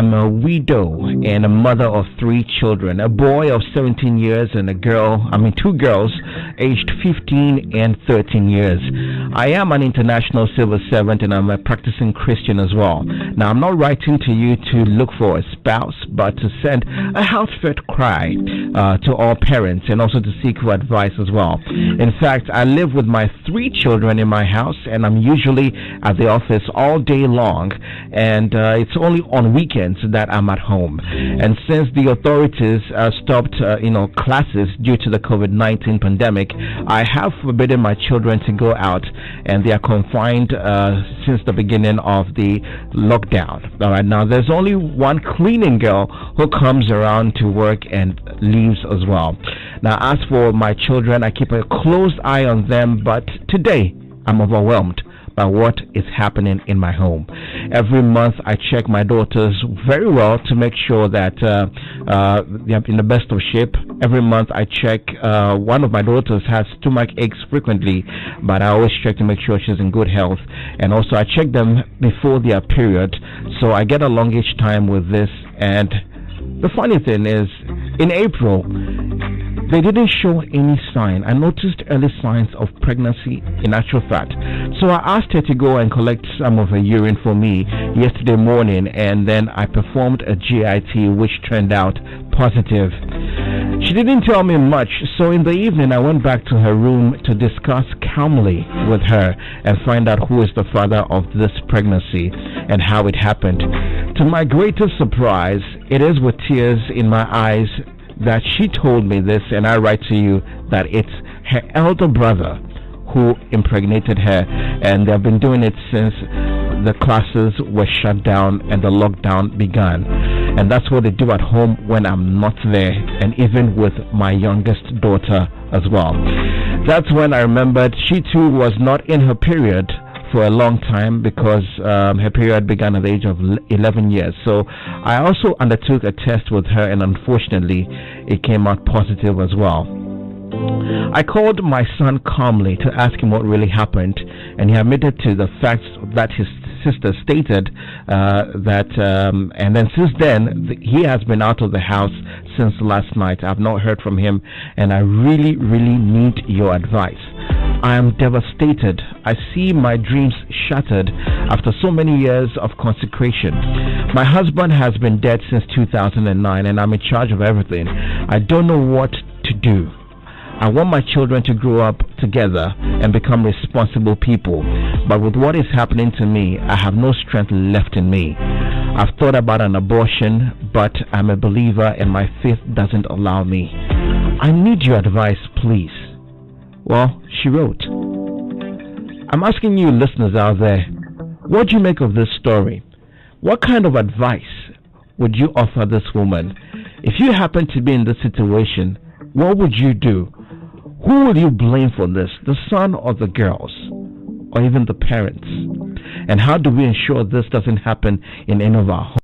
I'm a widow and a mother of 3 children, a boy of 17 years and two girls aged 15 and 13 years. I am an international civil servant and I'm a practicing Christian as well. Now, I'm not writing to you to look for a spouse, but to send a heartfelt cry to all parents and also to seek for advice as well. In fact, I live with my 3 children in my house and I'm usually at the office all day long, and it's only on weekends that I'm at home. And since the authorities stopped classes due to the COVID-19 pandemic, I have forbidden my children to go out, and they are confined since the beginning of the lockdown. All right, now there's only one cleaning girl who comes around to work and leaves as well. Now, as for my children, I keep a close eye on them, but today I'm overwhelmed by what is happening in my home. Every month I check my daughters very well to make sure that they're in the best of shape. Every month I check. One of my daughters has stomach aches frequently, but I always check to make sure she's in good health. And also I check them before their period, so I get along each time with this. And the funny thing is, in April, they didn't show any sign. I noticed early signs of pregnancy, in actual fact. So I asked her to go and collect some of her urine for me yesterday morning, and then I performed a GIT, which turned out positive. She didn't tell me much, so in the evening I went back to her room to discuss calmly with her and find out who is the father of this pregnancy and how it happened. To my greatest surprise, it is with tears in my eyes that she told me this, and I write to you that it's her elder brother who impregnated her, and they've been doing it since the classes were shut down and the lockdown began. And that's what they do at home when I'm not there, and even with my youngest daughter as well. That's when I remembered she too was not in her period for a long time, because her period began at the age of 11 years. So I also undertook a test with her, and unfortunately it came out positive as well. I called my son calmly to ask him what really happened, and he admitted to the facts that his sister stated and then since then he has been out of the house since last night. I've not heard from him, and I really need your advice. I am devastated. I see my dreams shattered after so many years of consecration. My husband has been dead since 2009, and I'm in charge of everything. I don't know what to do. I want my children to grow up together and become responsible people. But with what is happening to me, I have no strength left in me. I've thought about an abortion, but I'm a believer and my faith doesn't allow me. I need your advice, please. Well, she wrote, I'm asking you listeners out there, what do you make of this story? What kind of advice would you offer this woman? If you happen to be in this situation, what would you do? Who will you blame for this, the son or the girls, or even the parents? And how do we ensure this doesn't happen in any of our homes?